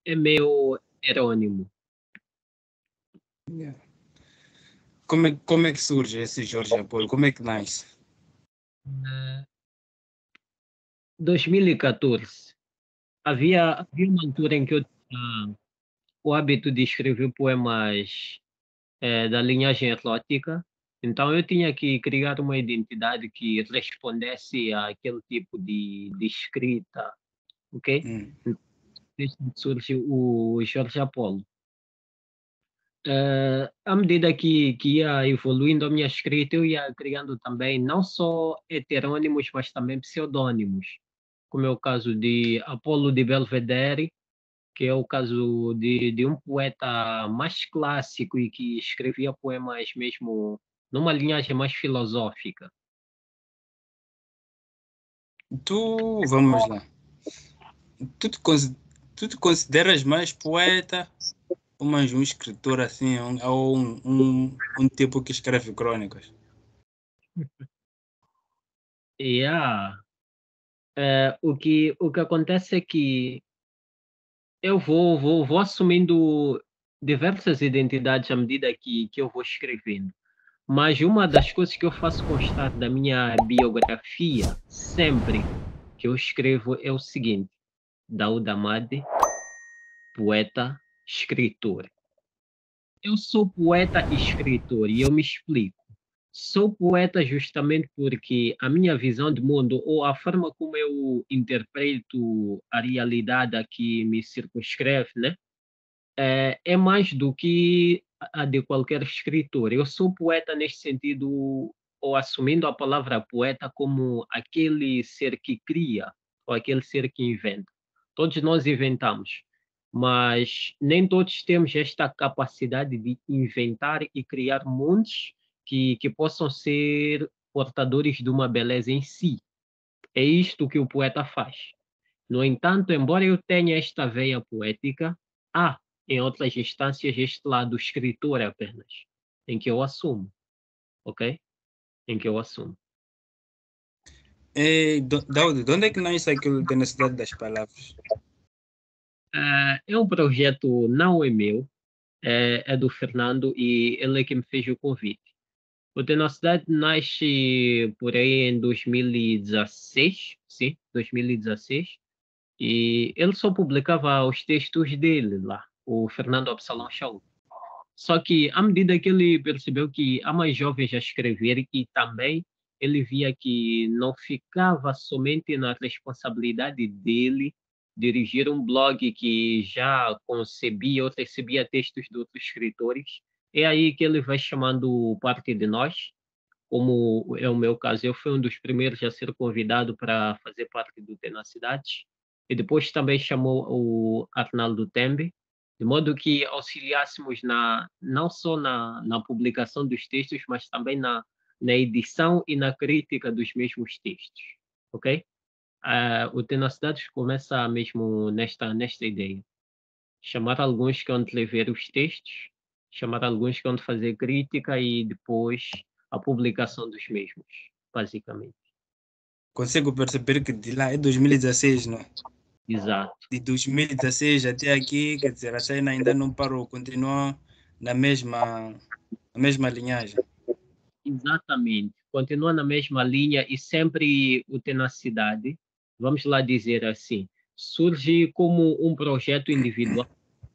é meio heterônimo. Yeah. Como é que surge esse Jorge Apolo? Como é que nasce? 2014, havia uma altura em que eu tinha o hábito de escrever poemas da linhagem erótica, então eu tinha que criar uma identidade que respondesse àquele tipo de escrita, ok? Hum. Desde que surge o Jorge Apolo. À medida que ia evoluindo a minha escrita, eu ia criando também não só heterônimos, mas também pseudônimos, como é o caso de Apolo de Belvedere, que é o caso de um poeta mais clássico e que escrevia poemas mesmo numa linhagem mais filosófica. Vamos lá. Tu te, consi- Tu te consideras mais poeta ou mais um escritor assim, ou um tipo que escreve crônicas? E o que acontece é que eu vou assumindo diversas identidades à medida que eu vou escrevendo. Mas uma das coisas que eu faço constar da minha biografia, sempre que eu escrevo, é o seguinte: Daoud Amade, poeta, escritor. Eu sou poeta e escritor, e eu me explico. Sou poeta justamente porque a minha visão de mundo, ou a forma como eu interpreto a realidade a que me circunscreve, né? É mais do que a de qualquer escritor. Eu sou poeta neste sentido, ou assumindo a palavra poeta como aquele ser que cria, ou aquele ser que inventa. Todos nós inventamos, mas nem todos temos esta capacidade de inventar e criar mundos que possam ser portadores de uma beleza em si. É isto que o poeta faz. No entanto, embora eu tenha esta veia poética, há, em outras instâncias, este lado escritor apenas, em que eu assumo, ok? Em que eu assumo. Daudi, de onde é que nasce aquilo da necessidade das palavras? É um projeto, não é meu, é do Fernando e ele é que me fez o convite. O Tenacidade nasce por aí em 2016, sim, 2016, e ele só publicava os textos dele lá, o Fernando Absalão Shaul. Só que, à medida que ele percebeu que há mais jovens a escrever e também ele via que não ficava somente na responsabilidade dele dirigir um blog que já concebia ou recebia textos de outros escritores, é aí que ele vai chamando parte de nós, como é o meu caso. Eu fui um dos primeiros a ser convidado para fazer parte do Tenacidade, e depois também chamou o Arnaldo Tembe, de modo que auxiliássemos não só na publicação dos textos, mas também na edição e na crítica dos mesmos textos, ok? O Tenacidades começa mesmo nesta ideia. Chamar alguns que vão ler os textos, chamar alguns que vão fazer crítica e depois a publicação dos mesmos, basicamente. Consigo perceber que de lá é 2016, não é? Exato. De 2016 até aqui, quer dizer, a cena ainda não parou, continua na mesma linhagem. Exatamente. Continua na mesma linha e sempre o Tenacidade, vamos lá dizer assim, surge como um projeto individual,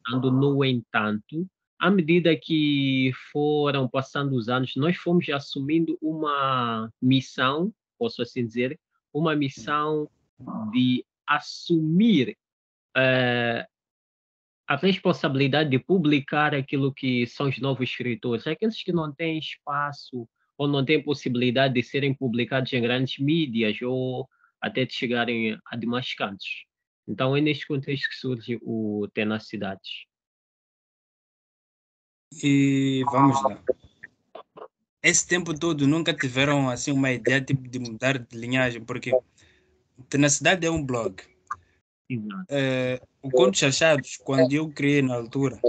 no entanto, à medida que foram passando os anos, nós fomos assumindo uma missão, posso assim dizer, uma missão de assumir eh, a responsabilidade de publicar aquilo que são os novos escritores, aqueles que não têm espaço ou não têm possibilidade de serem publicados em grandes mídias ou até de chegarem a demais cantos. Então é neste contexto que surge o Tenacidades. E vamos lá. Esse tempo todo nunca tiveram assim uma ideia tipo, de mudar de linhagem, porque Tenacidade é um blog. Exato. O Contos Chachados, quando eu criei na altura,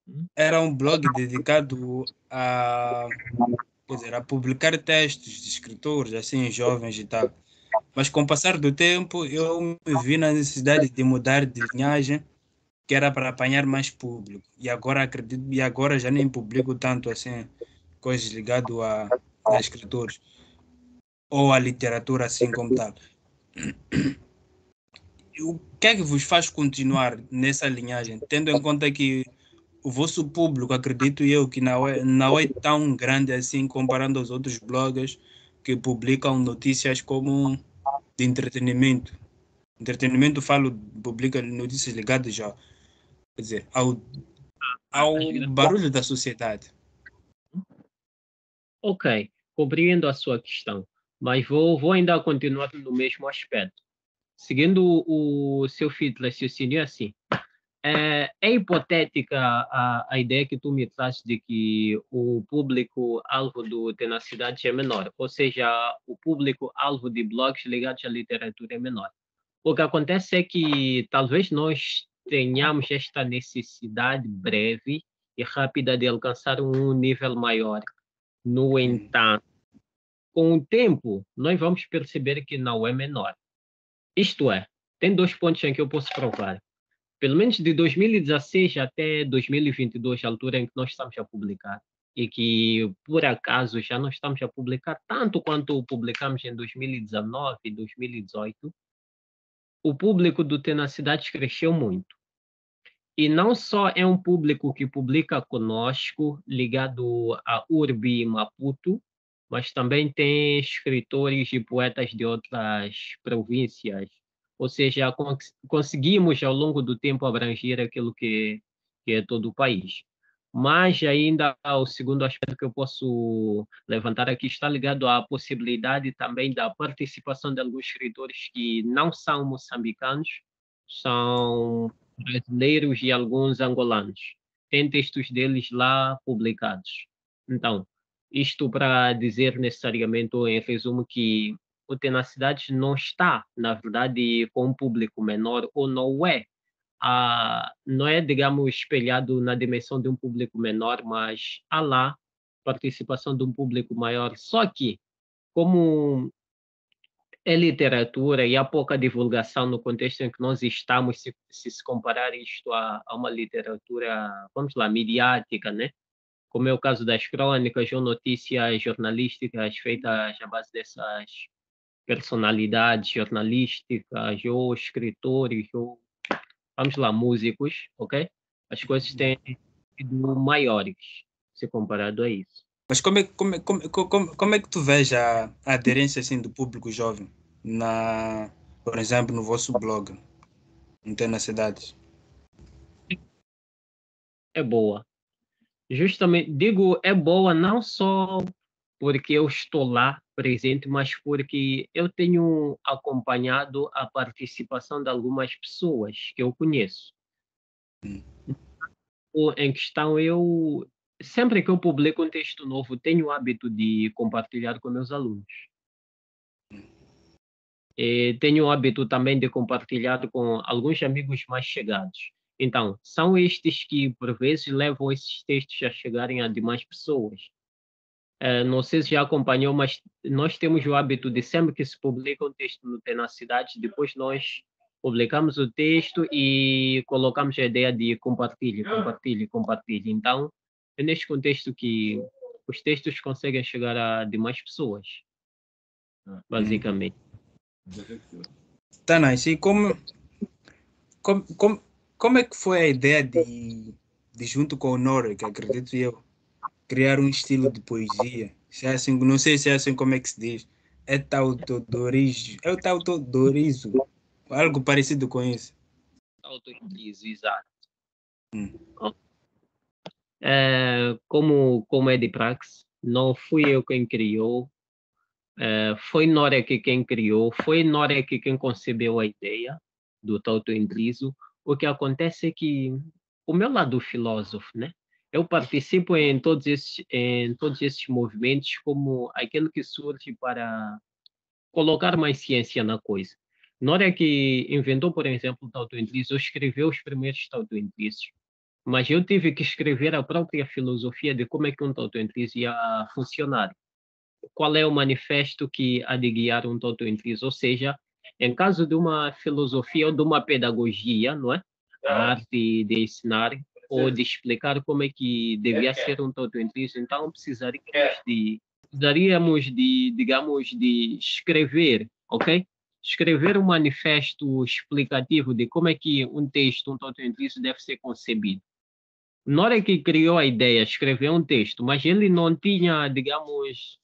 Uhum. era um blog dedicado quer dizer, a publicar textos de escritores, assim, jovens e tal. Mas com o passar do tempo, eu me vi na necessidade de mudar de linhagem que era para apanhar mais público. E agora acredito, e agora já nem publico tanto assim coisas ligadas a escritores ou à literatura assim como tal. O que é que vos faz continuar nessa linhagem, tendo em conta que o vosso público, acredito eu, que não é tão grande assim comparando aos outros bloggers que publicam notícias como de entretenimento. Entretenimento, falo, publica notícias ligadas já, quer dizer, ao barulho da sociedade. Ok, compreendo a sua questão, mas vou ainda continuar no mesmo aspecto. Seguindo o seu fio de raciocínio, é assim. É hipotética a ideia que tu me traz de que o público-alvo do Tenacidade é menor, ou seja, o público-alvo de blogs ligados à literatura é menor. O que acontece é que talvez nós tenhamos esta necessidade breve e rápida de alcançar um nível maior. No entanto, com o tempo, nós vamos perceber que não é menor. Isto é, tem dois pontos em que eu posso provar. Pelo menos de 2016 até 2022, a altura em que nós estamos a publicar, e que por acaso já não estamos a publicar tanto quanto publicamos em 2019 e 2018, o público do Tenacidade cresceu muito. E não só é um público que publica conosco, ligado a Urbi e Maputo, mas também tem escritores e poetas de outras províncias. Ou seja, conseguimos ao longo do tempo abranger aquilo que é todo o país. Mas ainda o segundo aspecto que eu posso levantar aqui está ligado à possibilidade também da participação de alguns escritores que não são moçambicanos, são brasileiros e alguns angolanos. Tem textos deles lá publicados. Então, isto para dizer necessariamente, ou em resumo, que o Tenacidade não está, na verdade, com um público menor, ou não é, digamos, espelhado na dimensão de um público menor, mas há lá participação de um público maior. Só que, como é literatura e há pouca divulgação no contexto em que nós estamos, se comparar isto a uma literatura, vamos lá, midiática, né? Como é o caso das crônicas ou notícias jornalísticas feitas à base dessas personalidades jornalísticas ou escritores ou, vamos lá, músicos, ok? As coisas têm sido maiores se comparado a isso. Mas como é que tu vês a aderência assim, do público jovem, por exemplo, no vosso blog, não tem na cidade? É boa. Justamente, digo é boa não só porque eu estou lá presente, mas porque eu tenho acompanhado a participação de algumas pessoas que eu conheço. Em questão, eu sempre que eu publico um texto novo, tenho o hábito de compartilhar com meus alunos. E tenho o hábito também de compartilhar com alguns amigos mais chegados. Então, são estes que, por vezes, levam esses textos a chegarem a demais pessoas. Não sei se já acompanhou, mas nós temos o hábito de sempre que se publica um texto no Tenacidade, depois nós publicamos o texto e colocamos a ideia de compartilhe, compartilhe, compartilhe. Então, é neste contexto que os textos conseguem chegar a demais pessoas, basicamente. Tá nice. E como, como, como é que foi a ideia de junto com o Nora, que acredito eu, criar um estilo de poesia? Se é assim, não sei se é assim como é que se diz. É o tautodorizo. Algo parecido com isso. Auto-utilizo, exato. Hum. Como é de praxe, não fui eu quem criou, foi Norek quem criou, foi Norek quem concebeu a ideia do tautoentrismo. O que acontece é que o meu lado filósofo, né? Eu participo em todos esses movimentos como aquele que surge para colocar mais ciência na coisa. Norek inventou, por exemplo, o tautoentrismo, escreveu os primeiros tautoentrismos, mas eu tive que escrever a própria filosofia de como é que um tautoentrismo ia funcionar, qual é o manifesto que há de guiar um tautoentrismo, ou seja, em caso de uma filosofia ou de uma pedagogia, não é? a arte de ensinar ou de explicar como é que devia ser um tautoentrismo. Então, precisaríamos de, digamos, de escrever, ok? Escrever um manifesto explicativo de como é que um texto, um tautoentrismo deve ser concebido. Na hora que criou a ideia, escreveu um texto, mas ele não tinha, digamos,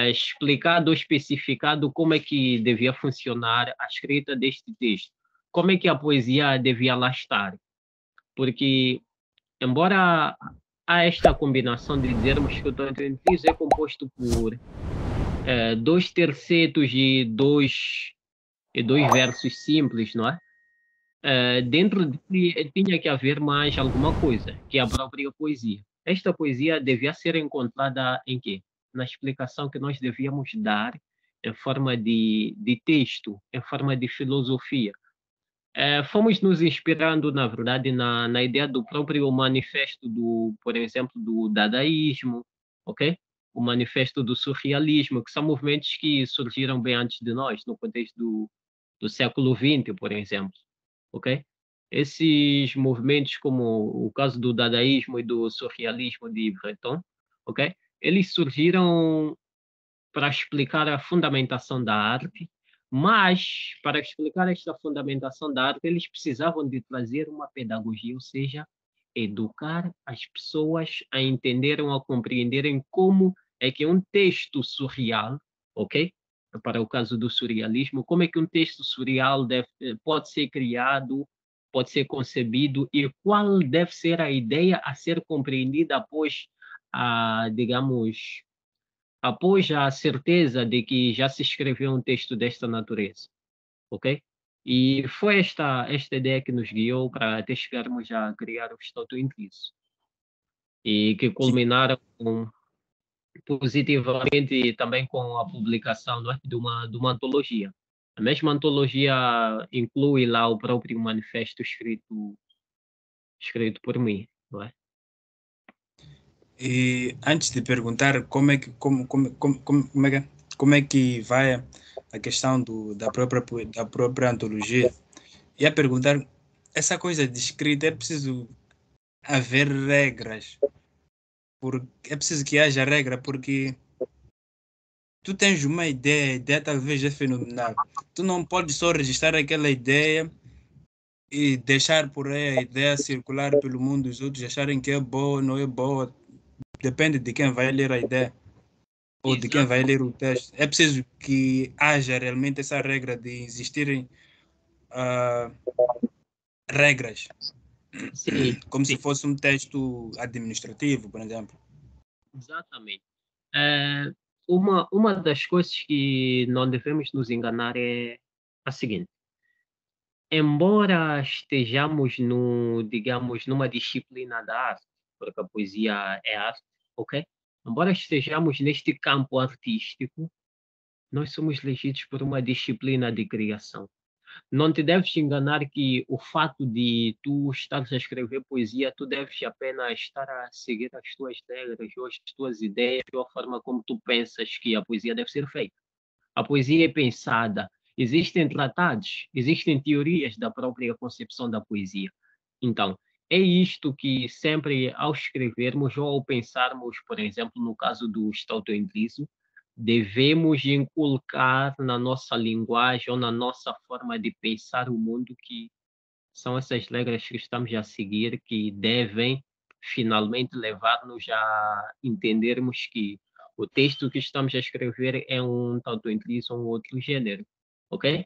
explicado ou especificado como é que devia funcionar a escrita deste texto, como é que a poesia devia lá estar. Porque, embora há esta combinação de dizermos que o tautoentrismo é composto por dois tercetos e dois versos simples, não é? Dentro dele tinha que haver mais alguma coisa, que é a própria poesia. Esta poesia devia ser encontrada em quê? Na explicação que nós devíamos dar em forma de texto, em forma de filosofia. Fomos nos inspirando, na verdade, na ideia do próprio manifesto do, por exemplo, do dadaísmo, ok? O manifesto do surrealismo, que são movimentos que surgiram bem antes de nós, no contexto do século XX, por exemplo, ok? Esses movimentos, como o caso do dadaísmo e do surrealismo de Breton, ok? Eles surgiram para explicar a fundamentação da arte, mas para explicar esta fundamentação da arte, eles precisavam de trazer uma pedagogia, ou seja, educar as pessoas a entenderem, a compreenderem como é que um texto surreal, ok? Para o caso do surrealismo, como é que um texto surreal pode ser criado, pode ser concebido e qual deve ser a ideia a ser compreendida após digamos, após a certeza de que já se escreveu um texto desta natureza, ok? E foi esta ideia que nos guiou para até chegarmos a criar o Estatuto Intriso e que Sim. culminaram positivamente também com a publicação, não é, de uma antologia. A mesma antologia inclui lá o próprio manifesto escrito por mim, não é? E antes de perguntar como é que vai a questão da própria antologia, ia perguntar, essa coisa de escrita é preciso haver regras, é preciso que haja regra, porque tu tens uma ideia, a ideia talvez é fenomenal. Tu não podes só registrar aquela ideia e deixar por aí a ideia circular pelo mundo, os outros acharem que é boa, não é boa. Depende de quem vai ler a ideia ou de quem vai Exato. ler o texto. É preciso que haja realmente essa regra de existirem ah, regras, Sim, como se sim, fosse um texto administrativo, por exemplo. exatamente. É, uma das coisas que não devemos nos enganar é a seguinte: embora estejamos digamos, numa disciplina da arte, porque a poesia é arte, ok? Embora estejamos neste campo artístico, nós somos regidos por uma disciplina de criação. Não te deves enganar que o fato de tu estares a escrever poesia, tu deves apenas estar a seguir as tuas regras, ou as tuas ideias, ou a forma como tu pensas que a poesia deve ser feita. A poesia é pensada, existem tratados, existem teorias da própria concepção da poesia. Então, é isto que sempre ao escrevermos ou ao pensarmos, por exemplo, no caso do Stautoentrismo, devemos inculcar na nossa linguagem ou na nossa forma de pensar o mundo, que são essas regras que estamos a seguir que devem finalmente levar-nos a entendermos que o texto que estamos a escrever é um tanto intrínseco ou um outro gênero, ok?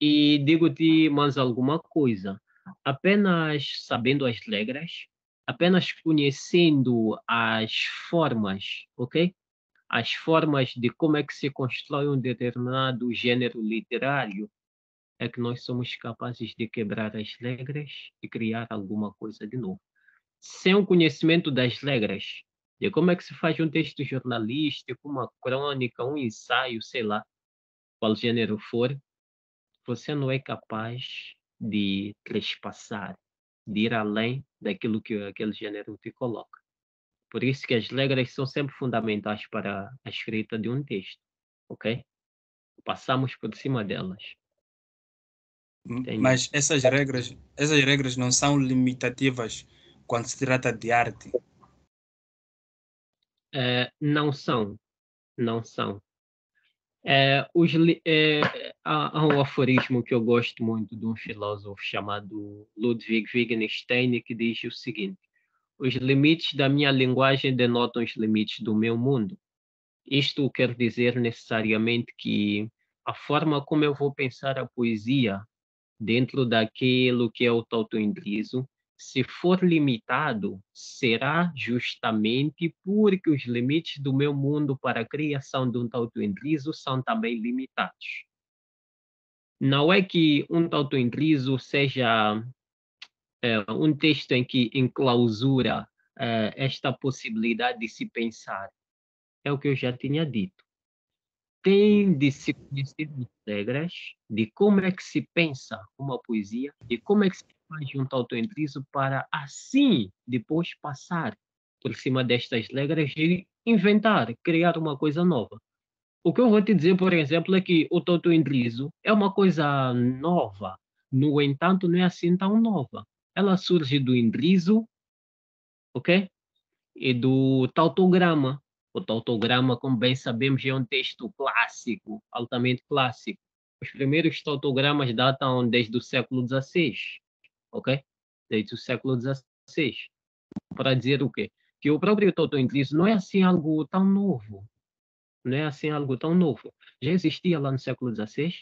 E digo-te mais alguma coisa. Apenas sabendo as regras, apenas conhecendo as formas, ok? As formas de como é que se constrói um determinado gênero literário, é que nós somos capazes de quebrar as regras e criar alguma coisa de novo. Sem o conhecimento das regras, de como é que se faz um texto jornalístico, uma crônica, um ensaio, sei lá, qual gênero for, você não é capaz de trespassar, de ir além daquilo que aquele gênero te coloca. Por isso que as regras são sempre fundamentais para a escrita de um texto, ok? Passamos por cima delas. Entende? Mas essas regras não são limitativas quando se trata de arte. Não são, não são. Há um aforismo que eu gosto muito de um filósofo chamado Ludwig Wittgenstein que diz o seguinte: os limites da minha linguagem denotam os limites do meu mundo. Isto quer dizer necessariamente que a forma como eu vou pensar a poesia dentro daquilo que é o tautoindrizo, se for limitado, será justamente porque os limites do meu mundo para a criação de um tautoindrizo são também limitados. Não é que um tautoindrizo seja um texto em que enclausura esta possibilidade de se pensar. É o que eu já tinha dito. Tem de se conhecer as regras de como é que se pensa uma poesia, de como é que se faz um autoentrismo para assim depois passar por cima destas regras e inventar, criar uma coisa nova. O que eu vou te dizer, por exemplo, é que o autoentrismo é uma coisa nova, no entanto, não é assim tão nova. Ela surge do indrizo, ok? E do tautograma. O tautograma, como bem sabemos, é um texto clássico, altamente clássico. Os primeiros tautogramas datam desde o século XVI, ok? Desde o século XVI. Para dizer o quê? Que o próprio tautoindrizo não é assim algo tão novo. Não é assim algo tão novo. Já existia lá no século XVI,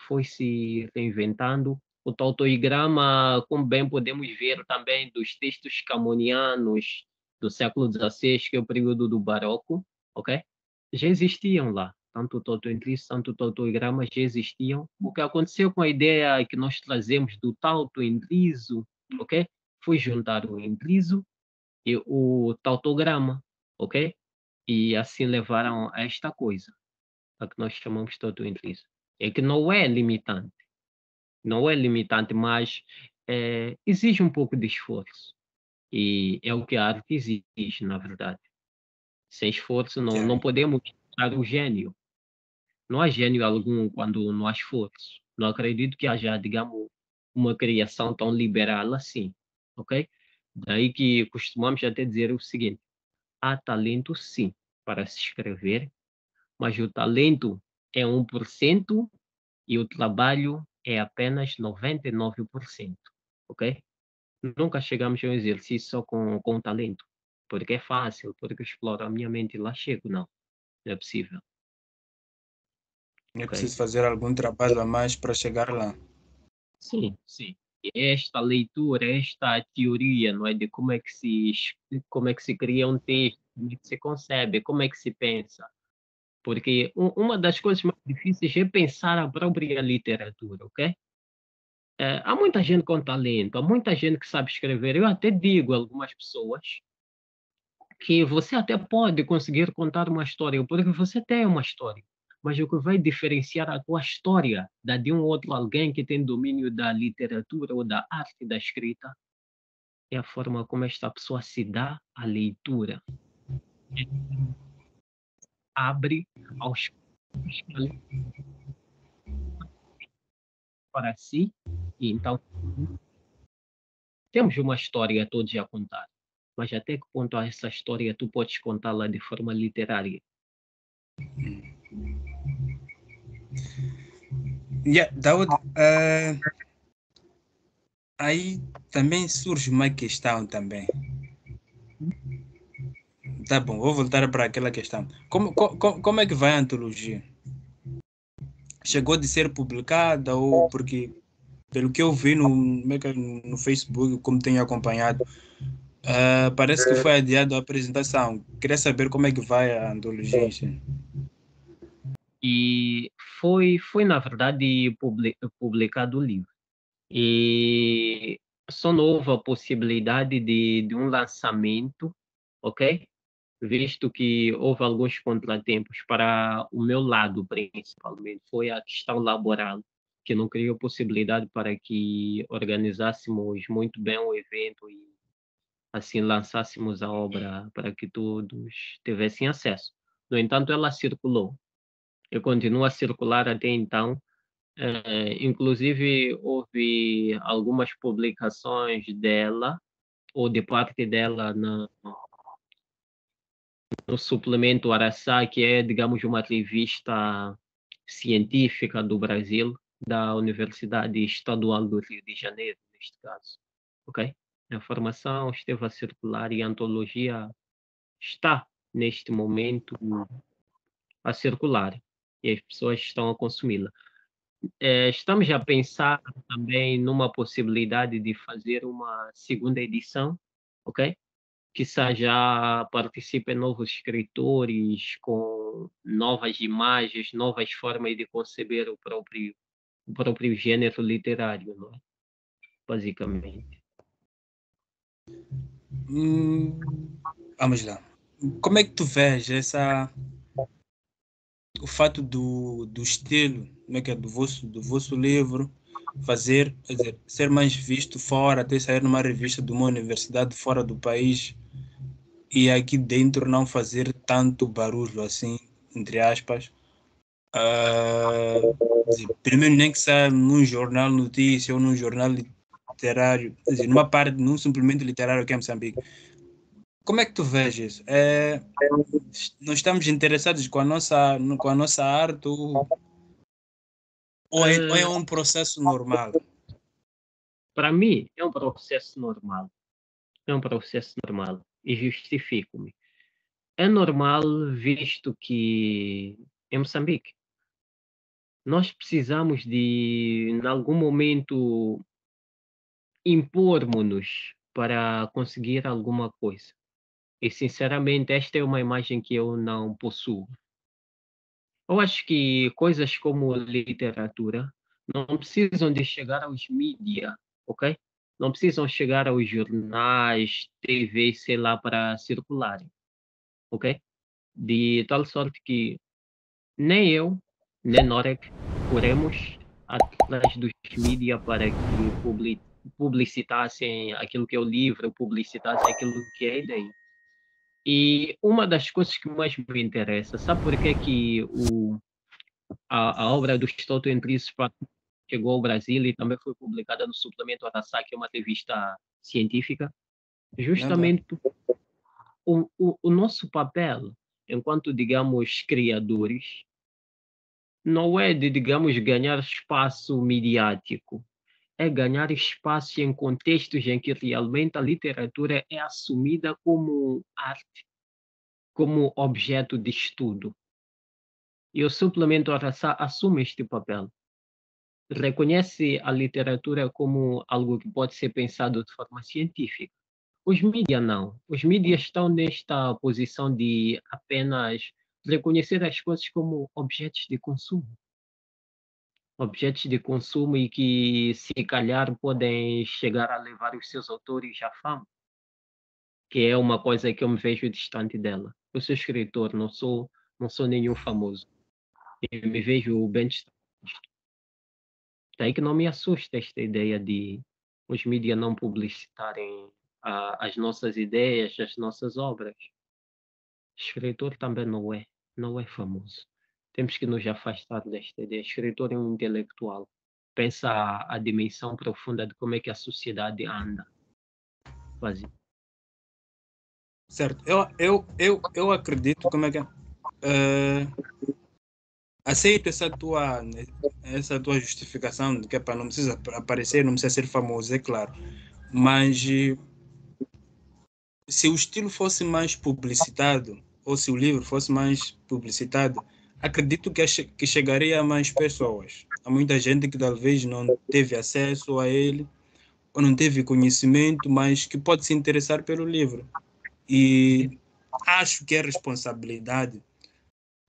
foi se reinventando. O tautoigrama, como bem podemos ver também dos textos camonianos do século XVI, que é o período do Barroco, ok? Já existiam lá. Tanto o tautoindrizo, tanto o tautoigrama já existiam. O que aconteceu com a ideia que nós trazemos do tautoindrizo, ok? Foi juntar o indrizo e o tautograma, ok? E assim levaram a esta coisa, a que nós chamamos de autoentrismo. É que não é limitante, não é limitante, mas exige um pouco de esforço. E é o que a arte exige, na verdade. Sem esforço, Yeah. não podemos mostrar o gênio. Não há gênio algum quando não há esforço. Não acredito que haja, digamos, uma criação tão liberal assim, ok? Daí que costumamos até dizer o seguinte: há talento, sim, para se escrever, mas o talento é 1% e o trabalho é apenas 99%, ok? Nunca chegamos a um exercício só com talento, porque é fácil, porque explora a minha mente e lá chego. Não é possível, É ok? preciso fazer algum trabalho a mais para chegar lá. Sim, sim. Esta leitura, esta teoria, não é, de como é que se cria um texto, como é que se concebe, como é que se pensa. Porque uma das coisas mais difíceis é pensar a própria literatura, ok? Há muita gente com talento, há muita gente que sabe escrever. Eu até digo a algumas pessoas que você até pode conseguir contar uma história, porque você tem uma história. Mas o que vai diferenciar a tua história da de um outro alguém que tem domínio da literatura ou da arte da escrita é a forma como esta pessoa se dá à leitura. Abre aos poucos para si, e então temos uma história todos a contar, mas até que ponto essa história tu podes contá-la de forma literária? Yeah, Daud, aí também surge uma questão também. Tá bom, vou voltar para aquela questão. Como é que vai a antologia? Chegou de ser publicada ou porque, pelo que eu vi no Facebook, como tenho acompanhado, parece que foi adiado a apresentação. Queria saber como é que vai a antologia em si. E foi na verdade, publicado o livro. E só não houve a possibilidade de um lançamento, ok? Visto que houve alguns contratempos para o meu lado, principalmente, foi a questão laboral, que não criou possibilidade para que organizássemos muito bem o evento e assim lançássemos a obra para que todos tivessem acesso. No entanto, ela circulou. Eu continuo a circular até então, Inclusive, houve algumas publicações dela, ou de parte dela, no suplemento Araçá, que é, digamos, uma revista científica do Brasil, da Universidade Estadual do Rio de Janeiro, neste caso. Ok? A informação esteve a circular e a antologia está, neste momento, a circular. E as pessoas estão a consumi-la. Estamos a pensar também numa possibilidade de fazer uma segunda edição, ok? Que já participem novos escritores com novas imagens, novas formas de conceber o próprio gênero literário, não é? Basicamente. Vamos lá. Como é que tu vês o fato do estilo, como é que é, do vosso livro fazer, quer dizer, ser mais visto fora, até sair numa revista de uma universidade fora do país e aqui dentro não fazer tanto barulho assim, entre aspas? Quer dizer, primeiro nem que saia num jornal notícia ou num jornal literário, quer dizer, numa parte, num suplemento literário aqui em Moçambique. Como é que tu vês isso? Nós estamos interessados com a nossa arte ou é Uh, um processo normal? para mim, é um processo normal. É um processo normal. E justifico-me. É normal, visto que em Moçambique nós precisamos de, em algum momento, impormos-nos para conseguir alguma coisa. E, sinceramente, esta é uma imagem que eu não possuo. Eu acho que coisas como literatura não precisam de chegar aos mídia, ok? Não precisam chegar aos jornais, TV, sei lá, para circularem, ok? De tal sorte que nem eu, nem Norek corremos atrás dos mídia para que publicitassem aquilo que é o livro, publicitassem aquilo que é a ideia. E uma das coisas que mais me interessa, sabe por que que a obra do Stoughton Príncipe chegou ao Brasil e também foi publicada no suplemento Araçá, que é uma revista científica? Não. Justamente o nosso papel, enquanto, digamos, criadores, não é de, digamos, ganhar espaço midiático, é ganhar espaço em contextos em que realmente a literatura é assumida como arte, como objeto de estudo. E o suplemento Araçá assume este papel. Reconhece a literatura como algo que pode ser pensado de forma científica. Os mídias não. Os mídias estão nesta posição de apenas reconhecer as coisas como objetos de consumo. Objetos de consumo e que, se calhar, podem chegar a levar os seus autores à fama, que é uma coisa que eu me vejo distante dela. Eu sou escritor, não sou nenhum famoso. Eu me vejo bem distante. Daí que não me assusta esta ideia de os mídias não publicitarem as nossas ideias, as nossas obras. Escritor também não é famoso. Temos que nos afastar desta ideia. Escritor é um intelectual. Pensa a dimensão profunda de como é que a sociedade anda. Quase. Certo. Eu acredito, como é que é? Aceito essa tua justificação de que não precisa aparecer, não precisa ser famoso, é claro. Mas se o estilo fosse mais publicitado, ou se o livro fosse mais publicitado, acredito que chegaria a mais pessoas. Há muita gente que talvez não teve acesso a ele, ou não teve conhecimento, mas que pode se interessar pelo livro. E acho que é responsabilidade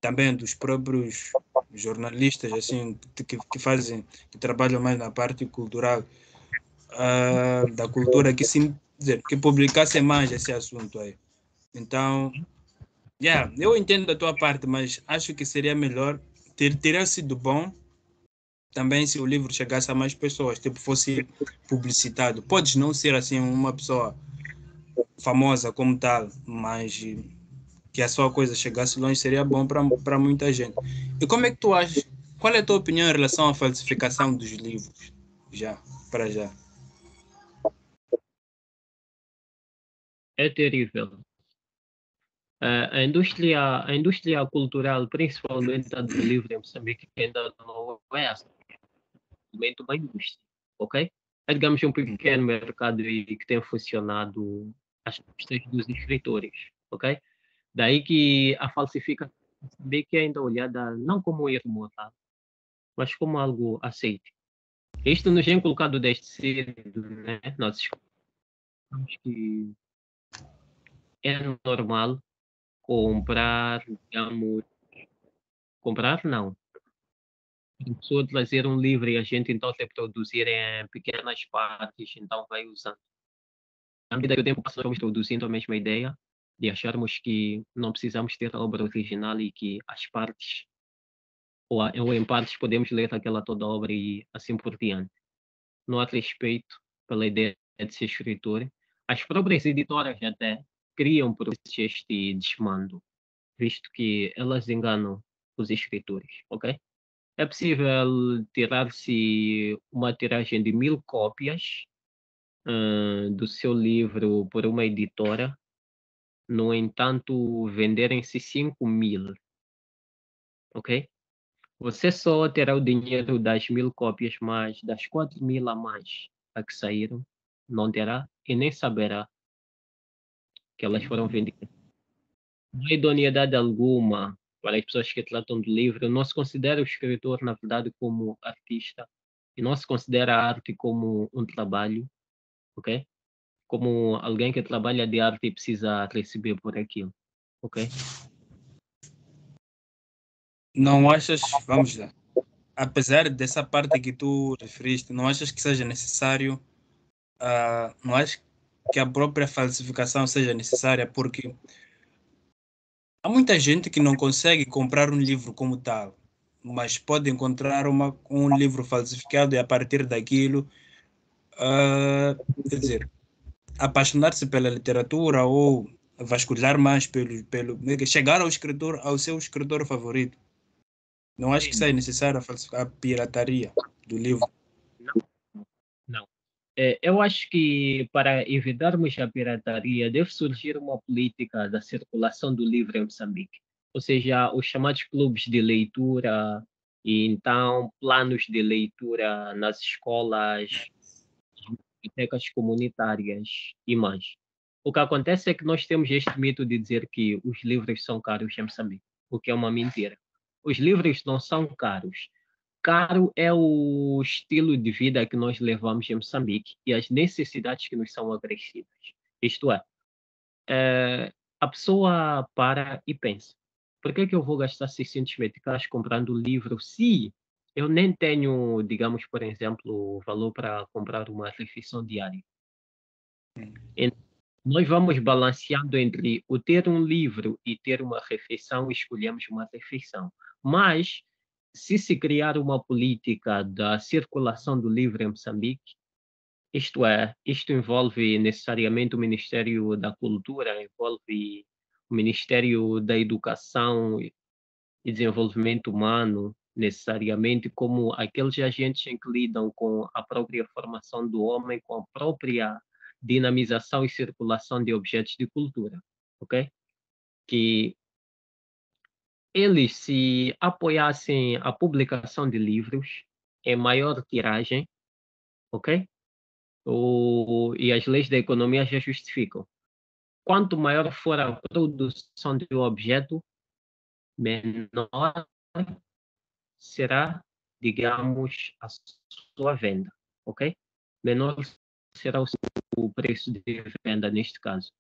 também dos próprios jornalistas assim que fazem, que trabalham mais na parte cultural, da cultura, que sim, dizer, que publicassem mais esse assunto aí. Então, eu entendo a tua parte, mas acho que seria melhor, teria sido bom também se o livro chegasse a mais pessoas, tipo, fosse publicitado. Podes não ser assim uma pessoa famosa como tal, mas que a sua coisa chegasse longe seria bom para muita gente. E como é que tu achas? Qual é a tua opinião em relação à falsificação dos livros? Para já. É terrível. A indústria cultural, principalmente a do livro em Moçambique, ainda não é assim, uma indústria, ok? É, digamos, um pequeno mercado que tem funcionado às custas dos escritores, ok? Daí que a falsificação em Moçambique é ainda olhada não como um erro mortal, mas como algo aceite. Isto nos é colocado desde cedo, né? Nós escutamos que é normal comprar, digamos, comprar não. A pessoa trazer um livro e a gente então reproduzir em pequenas partes, então vai usando. À medida que o tempo passa, vamos produzindo a mesma ideia de acharmos que não precisamos ter a obra original e que as partes, ou em partes, podemos ler aquela toda obra e assim por diante. Não há respeito pela ideia de ser escritor. As próprias editoras até criam por este desmando, visto que elas enganam os escritores, ok? É possível tirar-se uma tiragem de 1000 cópias do seu livro por uma editora, no entanto, venderem-se 5.000, ok? Você só terá o dinheiro das 1000 cópias, mas das 4.000 a mais a que saíram, não terá e nem saberá que elas foram vendidas. Não há idoneidade alguma para as pessoas que tratam do livro. Não se considera o escritor, na verdade, como artista, e não se considera a arte como um trabalho, ok? Como alguém que trabalha de arte e precisa receber por aquilo, ok? Não achas, vamos lá, apesar dessa parte que tu referiste, não achas que seja necessário, não achas que a própria falsificação seja necessária? Porque há muita gente que não consegue comprar um livro como tal, mas pode encontrar um livro falsificado e a partir daquilo, ah, quer dizer, apaixonar-se pela literatura ou vasculhar mais chegar ao seu escritor favorito. Não acho que Sim. seja necessário a pirataria do livro. Não, não. Eu acho que para evitarmos a pirataria deve surgir uma política da circulação do livro em Moçambique, ou seja, os chamados clubes de leitura e então planos de leitura nas escolas, bibliotecas comunitárias e mais. O que acontece é que nós temos este mito de dizer que os livros são caros em Moçambique, o que é uma mentira. Os livros não são caros. Caro é o estilo de vida que nós levamos em Moçambique e as necessidades que nos são acrescidas. Isto é, a pessoa para e pensa: por que eu vou gastar 600 meticais comprando livro se eu nem tenho, digamos, por exemplo, valor para comprar uma refeição diária? Então, nós vamos balanceando entre o ter um livro e ter uma refeição, escolhemos uma refeição. Mas, se criar uma política da circulação do livro em Moçambique, isto é, isto envolve necessariamente o Ministério da Cultura, envolve o Ministério da Educação e Desenvolvimento Humano, necessariamente como aqueles agentes em que lidam com a própria formação do homem, com a própria dinamização e circulação de objetos de cultura, ok? Que eles se apoiassem a publicação de livros em maior tiragem, ok? E as leis da economia já justificam. Quanto maior for a produção de um objeto, menor será, digamos, a sua venda, ok? Menor será o preço de venda neste caso.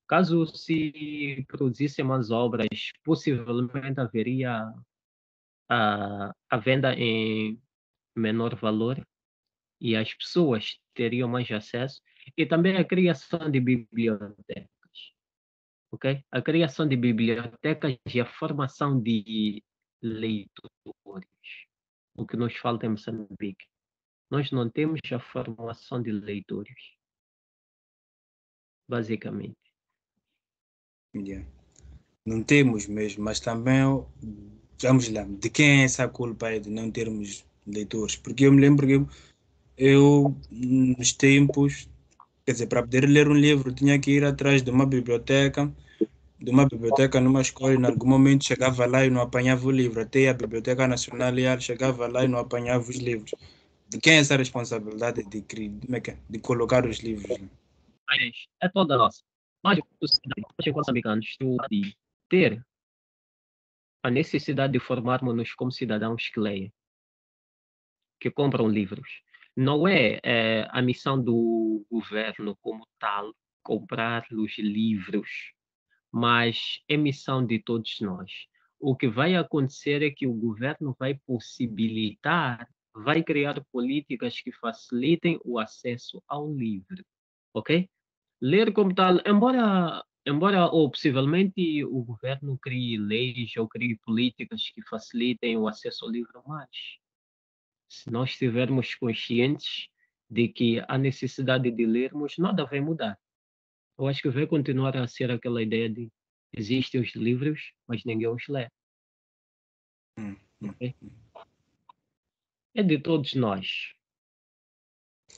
Caso se produzissem mais obras, possivelmente haveria a venda em menor valor e as pessoas teriam mais acesso e também a criação de bibliotecas, ok? A criação de bibliotecas e a formação de leitores, o que nos falta em Moçambique. Nós não temos a formação de leitores, basicamente. Yeah. Não temos mesmo, mas também vamos lá, de quem é essa culpa aí de não termos leitores? Porque eu me lembro que eu nos tempos, quer dizer, para poder ler um livro, tinha que ir atrás de uma biblioteca numa escola, e em algum momento chegava lá e não apanhava o livro. Até a Biblioteca Nacional chegava lá e não apanhava os livros. De quem é essa responsabilidade como é que é? De colocar os livros? Mas é toda nossa. Nós, enquanto moçambicanos, de ter a necessidade de formarmos-nos como cidadãos que leem, que compram livros. Não é a missão do governo como tal comprar os livros, mas é missão de todos nós. O que vai acontecer é que o governo vai possibilitar, vai criar políticas que facilitem o acesso ao livro, ok? Ler como tal, embora ou possivelmente o governo crie leis ou crie políticas que facilitem o acesso ao livro, mas se nós estivermos conscientes de que a necessidade de lermos, nada vai mudar. Eu acho que vai continuar a ser aquela ideia de existem os livros, mas ninguém os lê. Hum, hum. Ok? É de todos nós.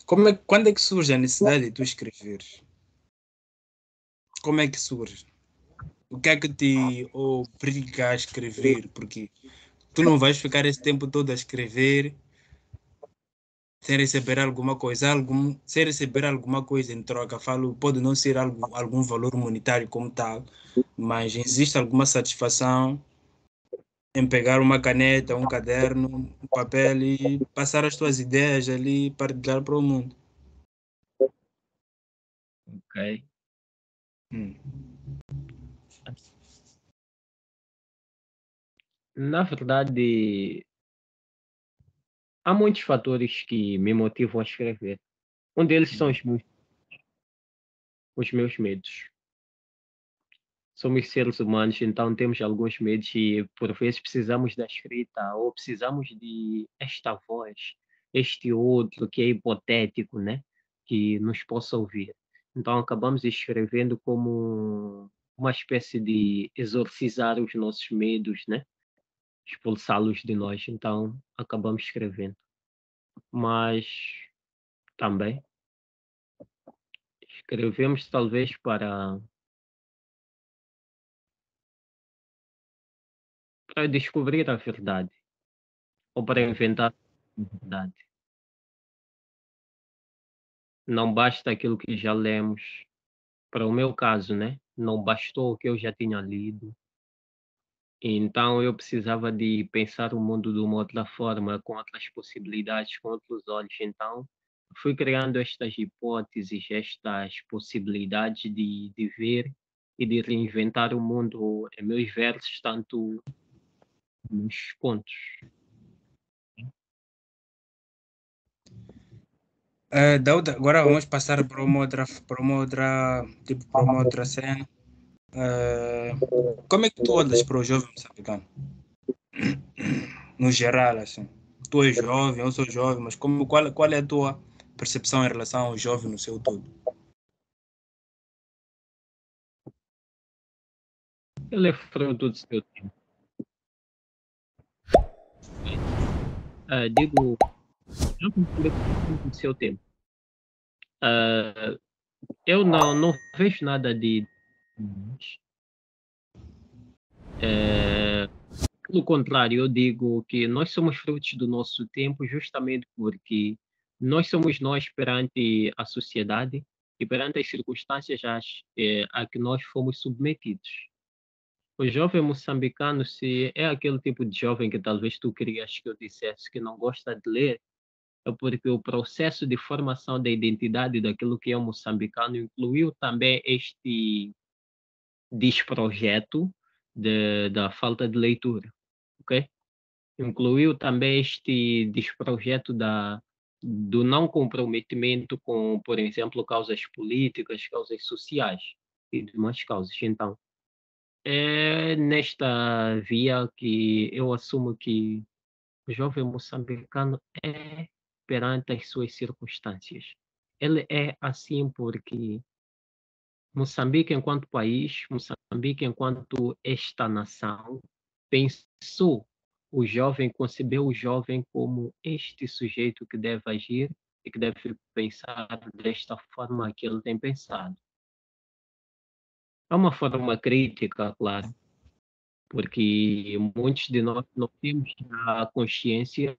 Quando é que surge a necessidade de tu escreveres? Como é que surge? O que é que te obriga a escrever? Porque tu não vais ficar esse tempo todo a escrever sem receber alguma coisa, sem receber alguma coisa em troca. Falo, pode não ser algum valor monetário como tal, mas existe alguma satisfação em pegar uma caneta, um caderno, um papel e passar as tuas ideias ali e partilhar para o mundo. Ok? Hum. Na verdade, há muitos fatores que me motivam a escrever. Um deles são os meus medos. Somos seres humanos, então temos alguns medos e por vezes precisamos da escrita ou precisamos de esta voz, este outro que é hipotético, né? Que nos possa ouvir. Então acabamos escrevendo como uma espécie de exorcizar os nossos medos, né? Expulsá-los de nós. Então acabamos escrevendo. Mas também escrevemos talvez para descobrir a verdade ou para inventar a verdade. Não basta aquilo que já lemos. Para o meu caso, né? Não bastou o que eu já tinha lido. Então eu precisava de pensar o mundo de uma outra forma, com outras possibilidades, com outros olhos. Então fui criando estas hipóteses, estas possibilidades de ver e de reinventar o mundo em meus versos, tanto nos contos. Dauda, agora vamos passar para uma outra cena. Como é que tu olhas para o jovem moçambicano? No geral, assim. Tu és jovem, eu sou jovem, mas qual é a tua percepção em relação ao jovem no seu todo? Ele é fruto do seu tempo. Digo, eu também fruto do seu tempo. Ah, eu não vejo nada de. Pelo contrário, eu digo que nós somos frutos do nosso tempo justamente porque nós somos nós perante a sociedade e perante as circunstâncias a que nós fomos submetidos. O jovem moçambicano, se é aquele tipo de jovem que talvez tu querias que eu dissesse que não gosta de ler, é porque o processo de formação da identidade daquilo que é o moçambicano incluiu também este desprojeto da falta de leitura, ok? Incluiu também este desprojeto do não comprometimento com, por exemplo, causas políticas, causas sociais e demais causas. Então, é nesta via que eu assumo que o jovem moçambicano é perante as suas circunstâncias. Ele é assim porque Moçambique, enquanto país, Moçambique, enquanto esta nação, pensou o jovem concebeu o jovem como este sujeito que deve agir e que deve pensar desta forma que ele tem pensado. É uma forma crítica, claro, porque muitos de nós não temos a consciência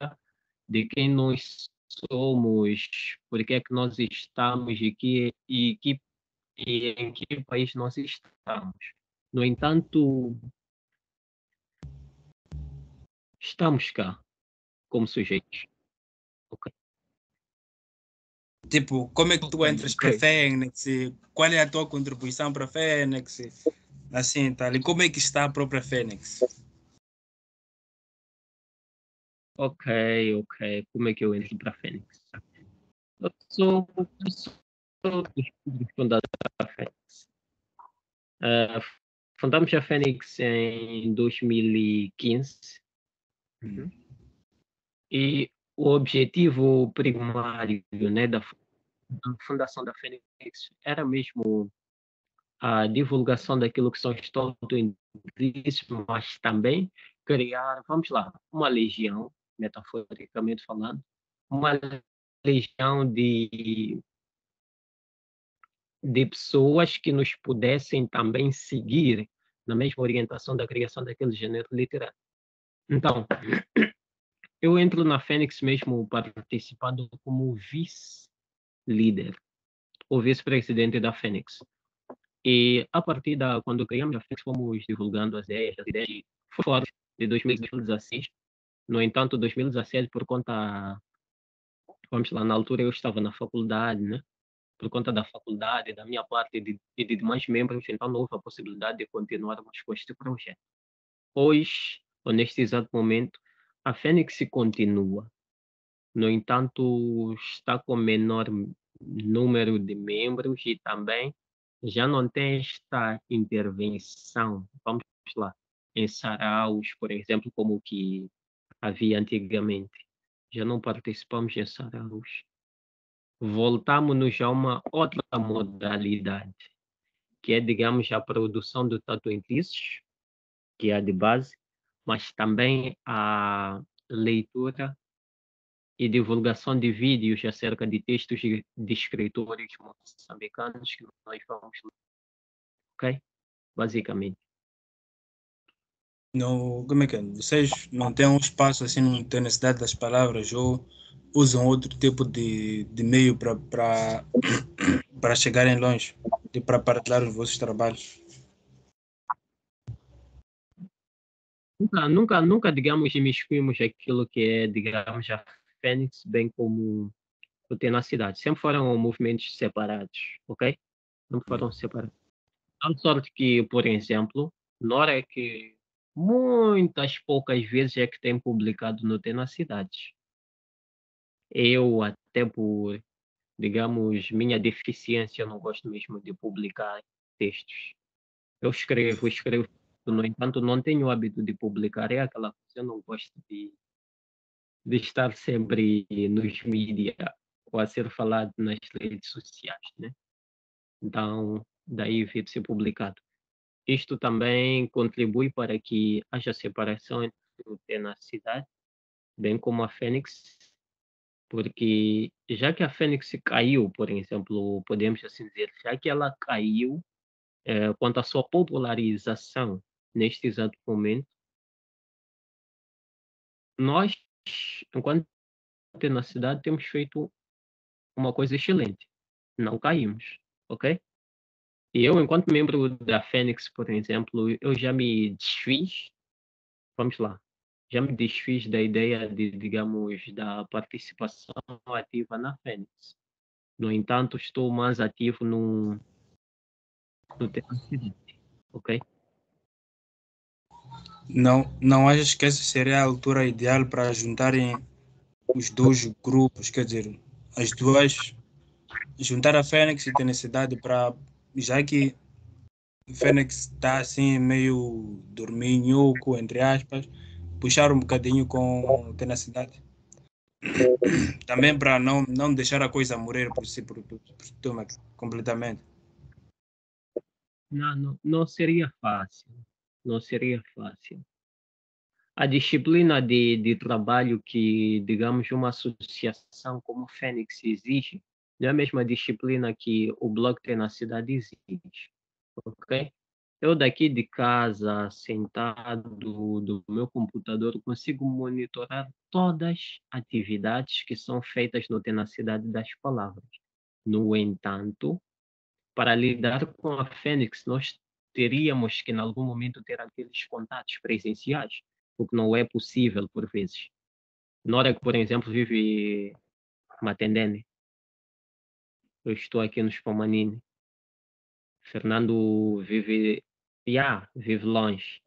de quem nós somos, por que é que nós estamos e em que país nós estamos. No entanto, estamos cá como sujeitos. Ok, Tipo, como é que tu entras ok, para a Fênix? Qual é a tua contribuição para a Fênix? Assim, tal. E como é que está a própria Fênix? ok, ok. Como é que eu entro para a Fênix? Eu sou dos fundadores da Fênix. Uh, fundamos a Fênix em 2015. Hum. E o objetivo primário, né, da fundação da Fênix era mesmo a divulgação daquilo que são os indícios, mas também criar, vamos lá, uma legião, metaforicamente falando, uma legião de pessoas que nos pudessem também seguir na mesma orientação da criação daquele gênero literário. Então, eu entro na Fênix mesmo participando como vice-líder, ou vice-presidente da Fênix. E a partir quando criamos a Fênix, fomos divulgando as ideias, e foi fora de 2016. No entanto, 2017, por conta, vamos lá, na altura eu estava na faculdade, né? Por conta da faculdade, da minha parte e de demais membros, então não houve a possibilidade de continuarmos com este projeto. Hoje, ou neste exato momento, a Fênix continua. No entanto, está com menor número de membros e também já não tem esta intervenção, vamos lá, em saraus, por exemplo, como que havia antigamente. Já não participamos em saraus. Voltamos-nos a uma outra modalidade, que é, digamos, a produção de tatuentistas, que é a de base, mas também a leitura e divulgação de vídeos acerca de textos de escritores moçambicanos que nós vamos ler, ok? Basicamente. Não, como é que é? Vocês não têm um espaço assim, não têm necessidade das palavras ou usam outro tipo de meio para chegarem longe e para partilhar os vossos trabalhos? Nunca, digamos, imiscuímos aquilo que é, digamos, a Fênix, bem como o Tenacidade. Sempre foram movimentos separados, ok? Não foram separados. Tal sorte que, por exemplo, Nora é que muitas poucas vezes é que tem publicado no Tenacidade. Eu, até por, digamos, minha deficiência, eu não gosto mesmo de publicar textos. Eu escrevo, no entanto, não tenho o hábito de publicar, é aquela coisa, eu não gosto de estar sempre nos mídias ou a ser falado nas redes sociais, né? Então, daí veio de ser publicado. Isto também contribui para que haja separação entre o Tenacidade, bem como a Fênix, porque já que a Fênix caiu, por exemplo, podemos assim dizer, já que ela caiu, quanto à sua popularização neste exato momento, nós, enquanto na cidade, temos feito uma coisa excelente. Não caímos, ok? E eu, enquanto membro da Fênix, por exemplo, eu já me desfiz, vamos lá, já me desfiz da ideia de, digamos, da participação ativa na Fênix. No entanto, estou mais ativo no tema civil, ok? Não, não achas que essa seria a altura ideal para juntarem os dois grupos, quer dizer, as duas, juntar a Fênix e Tenacidade para, já que o Fênix está assim meio dorminhoco, entre aspas, puxar um bocadinho com Tenacidade. Também para não deixar a coisa morrer por si, por estômago, completamente. Não seria fácil. Não seria fácil. a disciplina de trabalho que, digamos, uma associação como o Fênix exige, não é a mesma disciplina que o blog tem na cidade exige, ok? Eu daqui de casa, sentado do meu computador, consigo monitorar todas as atividades que são feitas no Tenacidade das Palavras. No entanto, para lidar com a Fênix, nós teríamos que, em algum momento, ter aqueles contatos presenciais, o que não é possível por vezes. Nora, por exemplo, vive Matendene. Eu estou aqui no Spamanini. Fernando vive longe.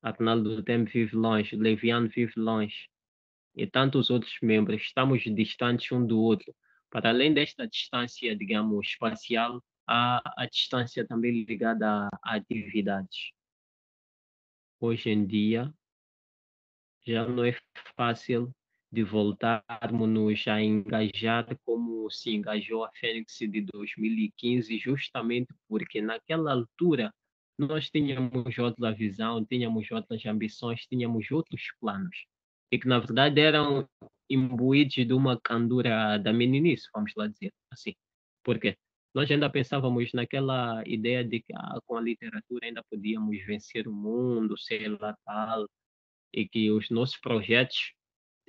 Arnaldo do Tempo vive longe. Leviano vive longe. E tantos outros membros. Estamos distantes um do outro. Para além desta distância, digamos, espacial, há a distância também ligada a atividades. Hoje em dia, já não é fácil de voltarmos a engajar como se engajou a Fênix de 2015, justamente porque naquela altura nós tínhamos outra visão, tínhamos outras ambições, tínhamos outros planos, e que na verdade eram imbuídos de uma candura da meninice, vamos lá dizer assim. Por quê? Nós ainda pensávamos naquela ideia de que com a literatura ainda podíamos vencer o mundo, sei lá tal, e que os nossos projetos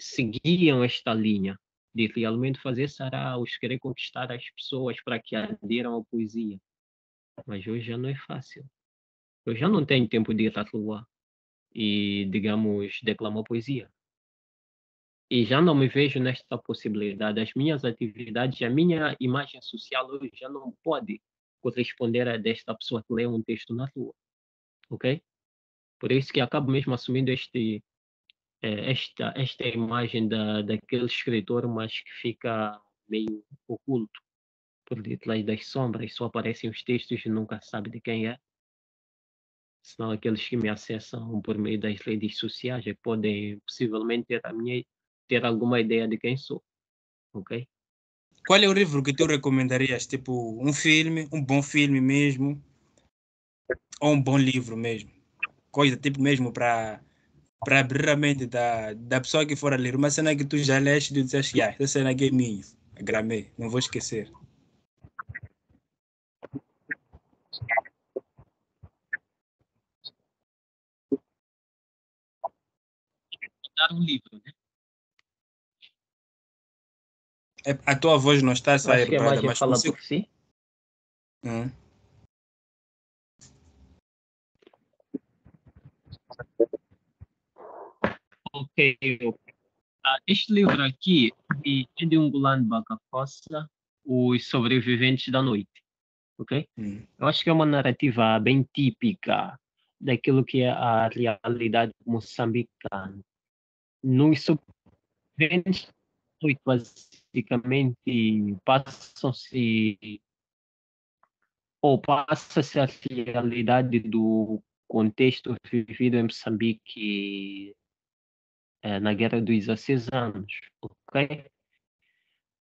seguiam esta linha de realmente fazer saraus, querer conquistar as pessoas para que aderam à poesia. Mas hoje já não é fácil. Eu já não tenho tempo de ir à rua e, digamos, declamar poesia. E já não me vejo nesta possibilidade. As minhas atividades, a minha imagem social hoje já não pode corresponder a desta pessoa que lê um texto na rua. Ok? Por isso que acabo mesmo assumindo esta imagem daquele escritor, mas que fica meio oculto por detrás das sombras, só aparecem os textos e nunca sabe de quem é. Senão aqueles que me acessam por meio das redes sociais é que podem possivelmente ter alguma ideia de quem sou, ok? Qual é o livro que tu recomendarias? Tipo, um filme, um bom filme mesmo, ou um bom livro mesmo? Coisa tipo mesmo para abrir a mente da pessoa que for a ler. Uma cena que tu já leste e tu disseste, essa cena aqui é minha, gramei, não vou esquecer. Dar um livro, né? A tua voz não está a Eu acho sair, que a brother, imagem mas fala consigo. por si. Hum. Ok. Este livro aqui é de um Gulan Bakafossa, Os Sobreviventes da Noite. Ok? Eu acho que é uma narrativa bem típica daquilo que é a realidade moçambicana. Nos sobreviventes, basicamente, passa-se a realidade do contexto vivido em Moçambique na Guerra dos 16 anos, ok?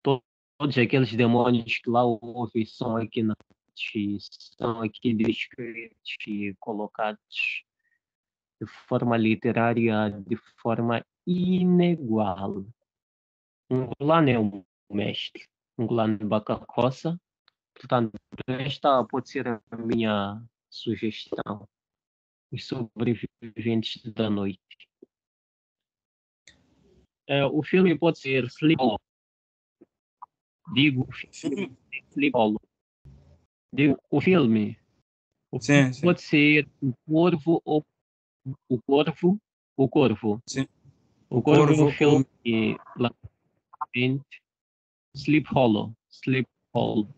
Todos aqueles demônios que lá houve são aqui descritos e colocados de forma literária, de forma inegual. Ngulane é um mestre, Ngulane Bakakossa, portanto, esta pode ser a minha sugestão. Os sobreviventes da noite. O filme pode ser Sleep Hollow. Digo, Sleep Hollow. Digo, o filme Sim, sim, pode ser O Corvo ou O Corvo. O Corvo. sim. O O Corvo é um Corvo ou filme lá frente. Sleep Hollow. Sleep Hollow.